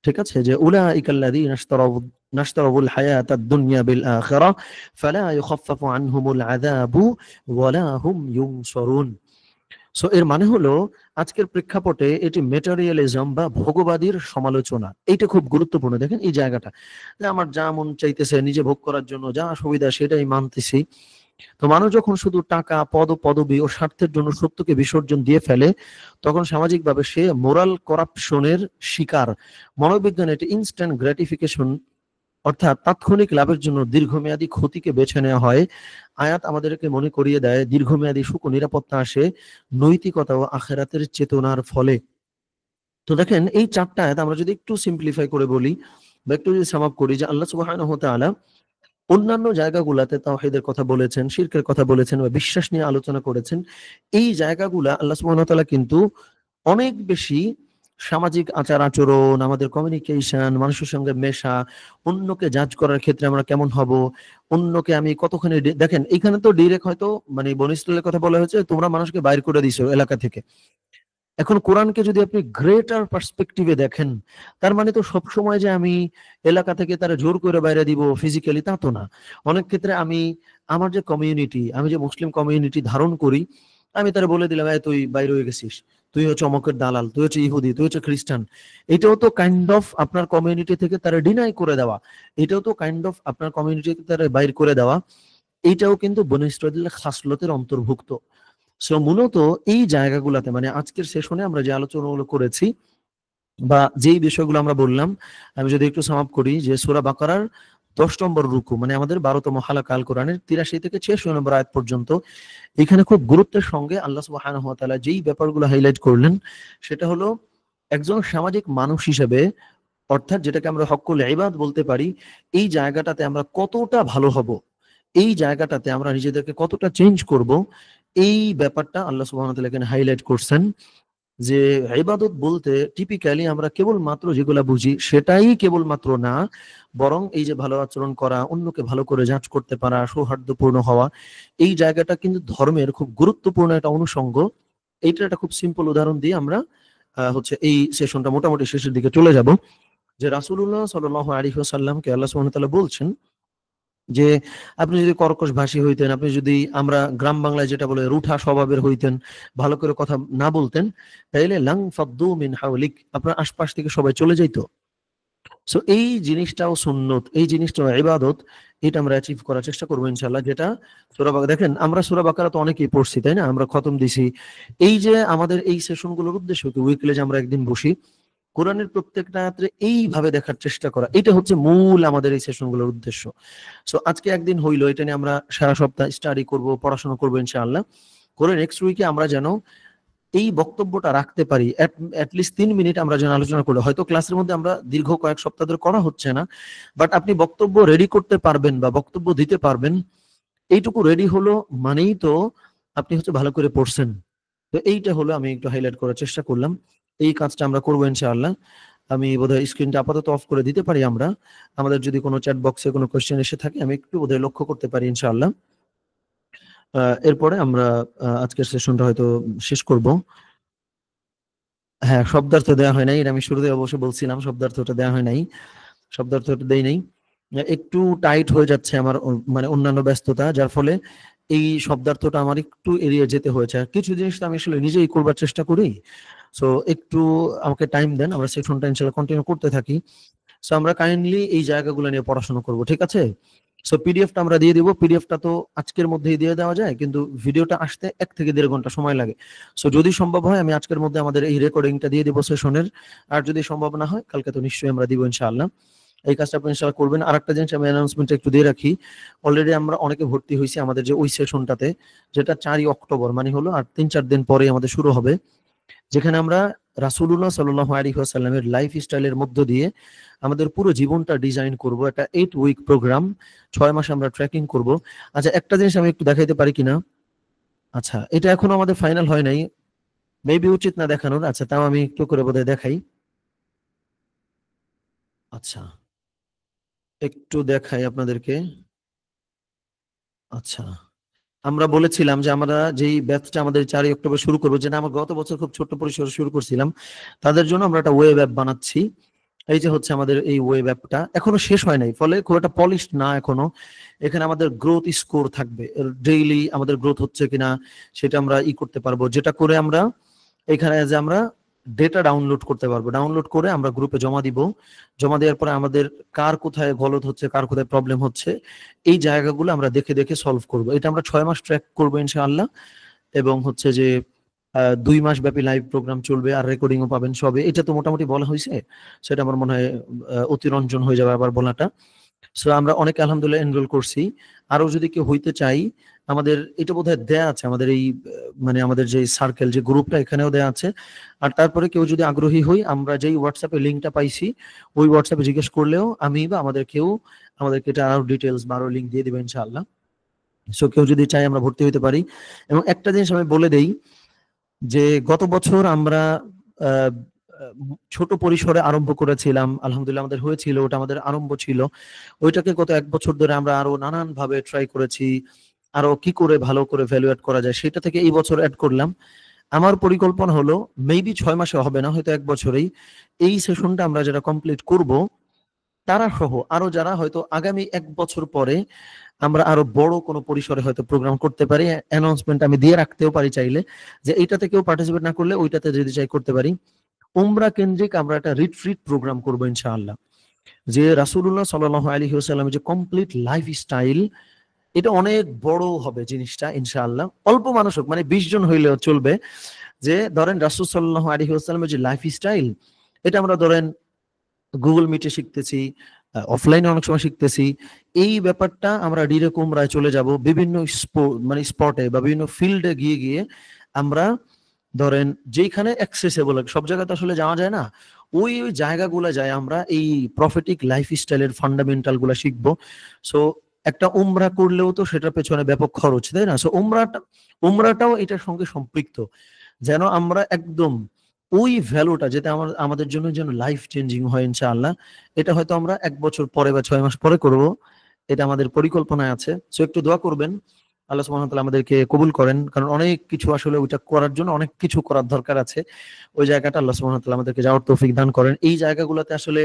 ঠিক আছে, যে উলাইকাল্লাযীনা নাশতারাউল হায়াতাদ দুনিয়া বিল আখিরাহ ফালা ইউখাফফাফু আনহুমুল আযাবু ওয়ালা হুম ইউনসারুন। সো এর মানে হলো আজকের প্রেক্ষাপটে এটি মেটেরিয়ালিজম বা ভোগবাদীর সমালোচনা। এইটা খুব গুরুত্বপূর্ণ। দেখেন এই জায়গাটা, যে আমার যা মন চাইতেছে নিজে ভোগ করার জন্য যা সুবিধা সেটাই মানতেছি। তো মানুষ যখন শুধু টাকা, পদ, পদবি ও স্বার্থের জন্য সত্যকে বিসর্জন দিয়ে ফেলে, তখন সামাজিকভাবে সে মোরাল করাপশনের শিকার। মনোবিজ্ঞানে এটি ইনস্ট্যান্ট গ্র্যাটিফিকেশন অর্থাৎ তাৎক্ষণিক লাভের জন্য দীর্ঘমেয়াদী ক্ষতিকে বেছে নেওয়া হয়। আয়াত আমাদেরকে মনে করিয়ে দেয় দীর্ঘমেয়াদী সুখ ও নিরাপত্তা আসে নৈতিকতা ও আখেরাতের চেতনার ফলে। তো দেখেন এই চারটা আয়াত আমরা যদি একটু সিম্পলিফাই করে বলি বা একটু যদি সাম আপ করি, যে আল্লাহ সুবহানাহু ওয়া তাআলা অন্যান্য জায়গাগুলাতে তাওহীদের কথা বলেছেন, শিরকের কথা বলেছেন বা বিশ্বাস নিয়ে আলোচনা করেছেন। এই জায়গাগুলা আল্লাহ সুবহানাহু ওয়া তাআলা কিন্তু অনেক বেশি সামাজিক আচার-আচরণ, আমাদের কমিউনিকেশন, মানুষের সঙ্গে মেশা, অন্যকে জাজ করার ক্ষেত্রে আমরা কেমন হব, অন্যকে আমি কতখানি দেখেন এখানে তো ডিরেক্ট হয়তো মানে বনী ইসরাইলের কথা বলা হয়েছে, তোমরা মানুষকে বাইর করে দিছো এলাকা থেকে। এখন কোরআনকে যদি আপনি গ্রেটার পার্সপেক্টিভে দেখেন, তার মানে তো সবসময় যে আমি এলাকা থেকে তারা জোর করে বাইরে দিব ফিজিক্যালি, তা তো না। অনেক ক্ষেত্রে আমি আমার যে কমিউনিটি, আমি যে মুসলিম কমিউনিটি ধারণ করি, আমি তারা বলে দিলাম, এই তুই বাইরে হয়ে গেছিস, তুই হচ্ছে অমকের দালাল, তুই হচ্ছে ইহুদি, তুই হচ্ছে খ্রিস্টান। এটাও তো কাইন্ড অফ আপনার কমিউনিটি থেকে তারা ডিনাই করে দেওয়া, এটাও তো কাইন্ড অফ আপনার কমিউনিটি থেকে তারা বাইর করে দেওয়া। এইটাও কিন্তু বনী ইসরাইলের খাসলতের অন্তর্ভুক্ত। সো মূলত এই জায়গাগুলোতে মানে আজকের সেশনে আমরা যে আলোচনাগুলো করেছি বা যেই বিষয়গুলো আমরা বললাম, আমি যদি একটু সাম আপ করি, যে সূরা বাকারার 10 নম্বর রুকু মানে আমাদের 12তম হালাকা আল কোরআনের 83 থেকে 86 নম্বর আয়াত পর্যন্ত, এখানে খুব গুরুত্বের সঙ্গে আল্লাহ সুবহানাহু ওয়া তাআলা যেই ব্যাপারগুলো হাইলাইট করলেন, সেটা হলো একজন সামাজিক মানুষ হিসেবে, অর্থাৎ যেটাকে আমরা হক্কুল ইবাদ বলতে পারি, এই জায়গাটাতে আমরা কতটা ভালো হব, এই জায়গাটাতে আমরা নিজেদেরকে কতটা চেঞ্জ করব, এই ব্যাপারটা আল্লাহ সুবহানাহু ওয়া তাআলা এখানে হাইলাইট করছেন। যে ইবাদত বলতে টিপিক্যালি আমরা কেবলমাত্র যেগুলা বুঝি সেটাই কেবলমাত্র না, বরং এই যে ভালো আচরণ করা, অন্যকে ভালো করে যাচ করতে পারা, সৌহার্দ্যপূর্ণ হওয়া, এই জায়গাটা কিন্তু ধর্মের খুব গুরুত্বপূর্ণ একটা অনুষঙ্গ। এইটার একটা খুব সিম্পল উদাহরণ দিয়ে আমরা হচ্ছে এই সেশনটা মোটামুটি শেষের দিকে চলে যাব। যে রাসূলুল্লাহ সাল্লাল্লাহু আলাইহি ওয়াসাল্লামকে আল্লাহ সুবহানাহু ওয়া তাআলা বলছেন যে আপনি যদি কর্কশ ভাষী হইতেন, আপনি যদি আমরা গ্রাম বাংলায় যেটা বলে রুঠা স্বভাবের হইতেন, ভালো করে কথা না বলতেন, তাইলে লাং ফাদ্দু মিন হাওলিক, আপনার আশপাশ থেকে সবাই চলে যাইতো। সো এই জিনিসটাও সুন্নত, এই জিনিসটাও ইবাদত, এটা আমরা অ্যাচিভ করার চেষ্টা করবো ইনশাআল্লাহ। যেটা সূরা বাকারা, দেখেন আমরা সূরা বাকারা তো অনেকেই পড়ছি তাই না, আমরা খতম দিছি। এই যে আমাদের এই সেশনগুলোর উদ্দেশ্য কি, উইকলি যে আমরা একদিন বসি কোরআনের প্রত্যেকটা আয়াতে এইভাবে দেখার চেষ্টা করা, এটা হচ্ছে মূল আমাদের এই সেশনগুলোর উদ্দেশ্য। সো আজকে একদিন হইলো, এটা নিয়ে আমরা সারা সপ্তাহ স্টাডি করব, পড়াশোনা করবো ইনশাআল্লাহ করে নেক্সট উইকে আমরা যেন এই বক্তব্যটা রাখতে পারি। অ্যাটলিস্ট 3 মিনিট আমরা যেন আলোচনা করি। হয়তো ক্লাসের মধ্যে আমরা দীর্ঘ কয়েক সপ্তাহ ধরে করা হচ্ছে না, বাট আপনি বক্তব্য রেডি করতে পারবেন বা বক্তব্য দিতে পারবেন, এইটুকু রেডি হলো মানেই তো আপনি হচ্ছে ভালো করে পড়ছেন। তো এইটা হলো আমি একটু হাইলাইট করার চেষ্টা করলাম। এই কাজটা আমরা করবো ইনশাআল্লাহ। আমি বোধহয় স্ক্রিনটা আপাতত অফ করে দিতে পারি আমরা। আমাদের যদি কোনো চ্যাট বক্সে কোনো কোয়েশ্চেন এসে থাকে আমি একটু বোধহয় লক্ষ্য করতে পারি ইনশাআল্লাহ। এরপরে আমরা আজকের সেশনটা হয়তো শেষ করব। হ্যাঁ, শব্দার্থ দেওয়া হয় নাই, এটা আমি শুরুতে অবশ্য বলছিলাম, শব্দার্থটা দেওয়া হয় নাই, শব্দার্থটা দেই নাই। একটু টাইট হয়ে যাচ্ছে আমার মানে অন্যান্য ব্যস্ততা, যার ফলে এই শব্দার্থটা আমার একটু এড়িয়ে যেতে হয়েছে। আর কিছু জিনিস তো আমি আসলে নিজেই করবার চেষ্টা করি। সো একটু আমাকে টাইম দেন, আমরা সেশনটা ইনশাআল্লাহ কন্টিনিউ করতে থাকি। সো আমরা কাইন্ডলি এই জায়গাগুলো নিয়ে পড়াশোনা করব, ঠিক আছে? সো পিডিএফটা আমরা দিয়ে দিব। পিডিএফটা তো আজকের মধ্যেই দিয়ে দেওয়া যায়, কিন্তু ভিডিওটা আসতে 1 থেকে 1.5 ঘন্টা সময় লাগে। সো যদি সম্ভব হয় আমি আজকের মধ্যে আমাদের এই রেকর্ডিংটা দিয়ে দিব সেশনের। আর যদি সম্ভব না হয় কালকে তো নিশ্চয়ই আমরা দিব ইনশাআল্লাহ। এই কাজটা আপনি ইনশাআল্লাহ করবেন। আরেকটা জিনিস আমি অ্যানাউন্সমেন্ট একটু দিয়ে রাখি। অলরেডি আমরা অনেকে ভর্তি হইছি আমাদের যে ওই সেশনটাতে, যেটা 4ই অক্টোবর মানে হলো আর 3-4 দিন পরে আমাদের শুরু হবে। যেখানে আমরা রাসূলুল্লাহ সাল্লাল্লাহু আলাইহি ওয়াসাল্লামের লাইফ স্টাইলের মধ্য দিয়ে আমাদের পুরো জীবনটা ডিজাইন করব। একটা 8 উইক প্রোগ্রাম, 6 মাস আমরা ট্র্যাকিং করব। আচ্ছা, একটা জিনিস আমি একটু দেখাইতে পারি কিনা? আচ্ছা, এটা এখনো আমাদের ফাইনাল হয় নাই, মেবি উচিত না দেখানোর। আচ্ছা, তাও আমি একটু করে বোধহয় দেখাই। আচ্ছা, একটু দেখাই আপনাদেরকে। আচ্ছা, আমরা বলেছিলাম যে আমরা যেই ব্যাচটা আমাদের 4ই অক্টোবর শুরু করবো, যেটা আমরা গত বছর খুব ছোট্ট পরিসরে শুরু করছিলাম, তাদের জন্য আমরা একটা ওয়েব অ্যাপ বানাচ্ছি। এই যে হচ্ছে আমাদের এই ওয়েব অ্যাপটা এখনো শেষ হয় নাই, ফলে খুব একটা পলিশড না এখনো। এখানে আমাদের গ্রোথ স্কোর থাকবে, ডেইলি আমাদের গ্রোথ হচ্ছে কিনা সেটা আমরা করতে পারবো, যেটা করে আমরা এখানে যে আমরা ডেটা ডাউনলোড করতে পারবো। ডাউনলোড করে আমরা গ্রুপে জমা দিব। জমা দেওয়ার পরে আমাদের কার কোথায় গলদ হচ্ছে, কার কোথায় প্রবলেম হচ্ছে, এই জায়গাগুলো আমরা দেখে দেখে সলভ করব। এটা আমরা 6 মাস ট্র্যাক করবো ইনশাআল্লাহ। এবং হচ্ছে যে 2 মাস ব্যাপী লাইভ প্রোগ্রাম চলবে, আর রেকর্ডিংও পাবেন সবে। এটা তো মোটামুটি বলা হয়েছে, সেটা আমার মনে হয় অতিরঞ্জন হয়ে যাবে আবার বলাটা। সো আমরা অনেকে আলহামদুলিল্লাহ এনরোল করছি। আরো যদি কেউ হইতে চাই, আমাদের এটা বোধহয় দেয়া আছে আমাদের এই মানে আমাদের যে সার্কেল যে গ্রুপটা এখানেও দেয়া আছে। আর তারপরে কেউ যদি আগ্রহী হই, আমরা যেই হোয়াটসঅ্যাপে লিঙ্কটা পাইছি ওই হোয়াটসঅ্যাপে জিজ্ঞেস করলেও আমি বা আমাদের কেউ আমাদেরকে এটা আরো ডিটেলস বা আরো লিঙ্ক দিয়ে দিবে ইনশাআল্লাহ। সো কেউ যদি চাই আমরা ভর্তি হইতে পারি। এবং একটা জিনিস আমি বলে দেই যে গত বছর আমরা আহ, ছোট পরিসরে আরম্ভ করেছিলাম, আলহামদুলিল্লাহ আমাদের হয়েছিল, ওটা আমাদের আরম্ভ ছিল। ওইটাকে গত 1 বছর ধরে আমরা আরো নানান ভাবে ট্রাই করেছি, আরো কি করে ভালো করে ভ্যালুয়েট করা যায় সেটা থেকে এই বছর অ্যাড করলাম। আমার পরিকল্পনা হলো মেবি 6 মাসে হবে না, হয়তো 1 বছরেই এই সেশনটা আমরা যেটা কমপ্লিট করব তারা সহ আরো যারা হয়তো আগামী 1 বছর পরে আমরা আরো বড় কোনো পরিসরে হয়তো প্রোগ্রাম করতে পারি। অ্যানাউন্সমেন্ট আমি দিয়ে রাখতেও পারি চাইলে, যে এইটাতে কেউ পার্টিসিপেট না করলে ওইটাতে যদি চাই করতে পারি। উমরা কেন্দ্রিক আমরা একটা রিট্রিট প্রোগ্রাম করবো ইনশাআল্লাহ, যে রাসূলুল্লাহ সাল্লাল্লাহু আলাইহি ওয়াসাল্লামের যে কমপ্লিট লাইফ স্টাইল, এটা অনেক বড় হবে জিনিসটা ইনশাআল্লাহ। অল্প মানুষ হোক, মানে 20 জন হইলেও চলবে। যে ধরেন রাসূল সাল্লাল্লাহু আলাইহি ওয়াসাল্লামের যে লাইফ স্টাইল, এটা আমরা ধরেন গুগল মিটে শিখতেছি, অফলাইনে অনেক সময় শিখতেছি। এই ব্যাপারটা আমরা ডিরেক্ট উমরায় চলে যাব, বিভিন্ন মানে স্পটে বা বিভিন্ন ফিল্ডে গিয়ে গিয়ে আমরা ধরেন যেখানে অ্যাক্সেসেবল, সব জায়গাতে আসলে যাওয়া যায় না, ওই ওই জায়গাগুলো যায় আমরা এই প্রফেটিক লাইফ স্টাইলের ফান্ডামেন্টাল গুলা শিখবো। সো একটা উমরা করলেও তো সেটার পেছনে ব্যাপক খরচ, তাই না? সো উমরাটাও এটার সঙ্গে সম্পৃক্ত, যেন আমরা একদম ওই ভ্যালুটা যেটা আমাদের জন্য যেন লাইফ চেঞ্জিং হয় ইনশাআল্লাহ। এটা হয়তো আমরা 1 বছর পরে বা 6 মাস পরে করব, এটা আমাদের পরিকল্পনায় আছে। সো একটু দোয়া করবেন আল্লাহ সুবহানাহু ওয়া তাআলা আমাদেরকে কবুল করেন, কারণ অনেক কিছু আসলে ওইটা করার জন্য অনেক কিছু করার দরকার আছে। ওই জায়গাটা আল্লাহ সুবহানাহু ওয়া তাআলা আমাদেরকে যাওয়ার তৌফিক দান করেন। এই জায়গাগুলোতে আসলে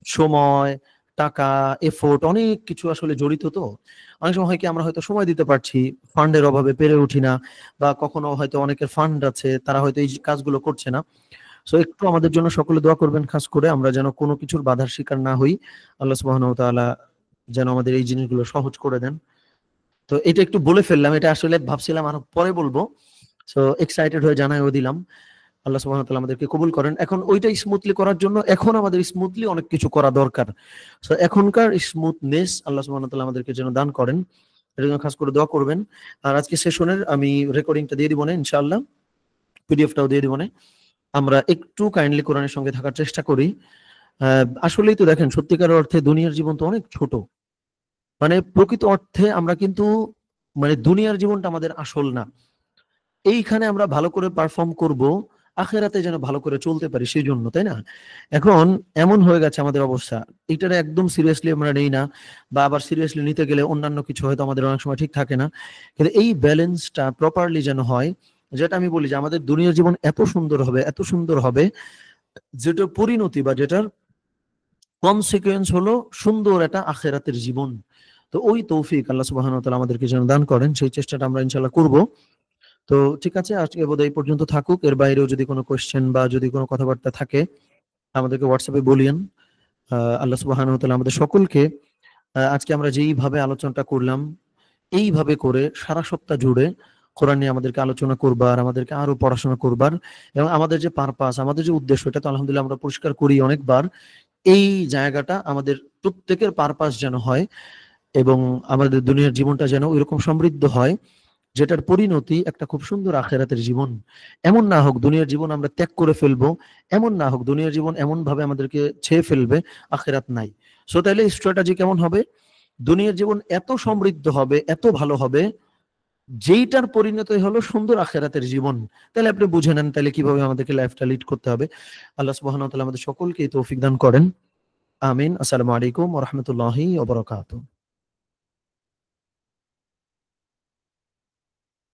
সময়, টাকা, এফোর্ট অনেক কিছু আসলে জড়িত। তো অনেক সময় হয় কি আমরা হয়তো সময় দিতে পারছি, ফান্ডের অভাবে পেরে উঠি না, বা কখনো হয়তো অনেকের ফান্ড আছে তারা হয়তো এই কাজগুলো করছে না। সো একটু আমাদের জন্য সকলে দোয়া করবেন, খাস করে আমরা যেন কোনো কিছুর বাধার শিকার না হই। আল্লাহ সুবহানাহু ওয়া তাআলা যেন আমাদের এই জিনিসগুলো সহজ করে দেন। তো এটা একটু বলে ফেললাম, এটা আসলে ভাবছিলাম আরো পরে বলবো। সো এক্সাইটেড হয়ে জানাইও দিলাম। আল্লাহ সুবহানাহু ওয়া তাআলা আমাদেরকে কবুল করেন। এখন ওইটা স্মুথলি করার জন্য এখন আমাদের স্মুথলি অনেক কিছু করা দরকার। সো এখনকার স্মুথনেস আল্লাহ সুবহানাহু ওয়া তাআলা আমাদেরকে যেন দান করেন, এর জন্য খাস করে দোয়া করবেন। আর আজকে সেশনের আমি রেকর্ডিংটা দিয়ে দিব না ইনশাআল্লাহ, পিডিএফটাও দিয়ে দিব না। আমরা একটু কাইন্ডলি কোরআনের সঙ্গে থাকার চেষ্টা করি। আসলেই তো দেখেন, সত্যিকার অর্থে দুনিয়ার জীবন তো অনেক ছোট। মানে প্রকৃত অর্থে আমরা কিন্তু মানে দুনিয়ার জীবনটা আমাদের আসল না। এইখানে আমরা ভালো করে পারফর্ম করব, আখেরাতে যেন ভালো করে চলতে পারি সেই জন্য, তাই না? এখন এমন হয়ে গেছে আমাদের অবস্থা, এটারে একদম সিরিয়াসলি আমরা নেই না, বা আবার সিরিয়াসলি নিতে গেলে অন্যান্য কিছু হয়তো আমাদের অনেক সময় ঠিক থাকে না। কিন্তু এই ব্যালেন্সটা প্রপারলি যেন হয়, যেটা আমি বলি যে আমাদের দুনিয়ার জীবন এত সুন্দর হবে, এত সুন্দর হবে, যেটার পরিণতি বা যেটার কনসিকুয়েন্স হলো সুন্দর একটা আখেরাতের জীবন। তো ওই তৌফিক আল্লাহ সুবহানাহু ওয়া তাআলা আমাদেরকে যেন দান করেন, সেই চেষ্টাটা আমরা ইনশাআল্লাহ করব। তো ঠিক আছে, আজকে বোধহয় এই পর্যন্ত থাকুক। এর বাইরেও যদি কোনো কোয়েশ্চেন বা যদি কোনো কথাবার্তা থাকে আমাদেরকে হোয়াটসঅ্যাপে বলিয়েন। আল্লাহ সুবহানাহু ওয়া তাআলা আমাদের সকলকে আজকে আমরা যেইভাবে আলোচনাটা করলাম, এইভাবে করে সারা সপ্তাহ জুড়ে কোরআন নিয়ে আমাদেরকে আলোচনা করবার, আমাদেরকে আরো পড়াশোনা করবার, এবং আমাদের যে পারপাস, আমাদের যে উদ্দেশ্য, এটা তো আলহামদুলিল্লাহ আমরা পরিষ্কার করি অনেকবার। এই জায়গাটা আমাদের প্রত্যেকের পারপাস যেন হয়, এবং আমাদের দুনিয়ার জীবনটা যেন ওইরকম সমৃদ্ধ হয়, যেটার পরিণতি একটা খুব সুন্দর আখেরাতের জীবন। এমন না হোক দুনিয়ার জীবন আমরা ত্যাগ করে ফেলবো, এমন না হোক দুনিয়ার জীবন এমন ভাবে আমাদেরকে ছেয়ে ফেলবে, আখেরাত নাই। সো তাহলে স্ট্র্যাটেজি কেমন হবে? দুনিয়ার জীবন এত সমৃদ্ধ হবে, এত ভালো হবে, যেইটার পরিণতি হলো সুন্দর আখেরাতের জীবন। তাহলে আপনি বুঝে নেন তাহলে কিভাবে আমাদেরকে লাইফটা লিড করতে হবে। আল্লাহ সুবহানাহু ওয়া তাআলা আমাদের সকলকে তৌফিক দান করেন। আমিন। আসসালামু আলাইকুম ওয়া রাহমাতুল্লাহি ওয়া বারাকাতুহু।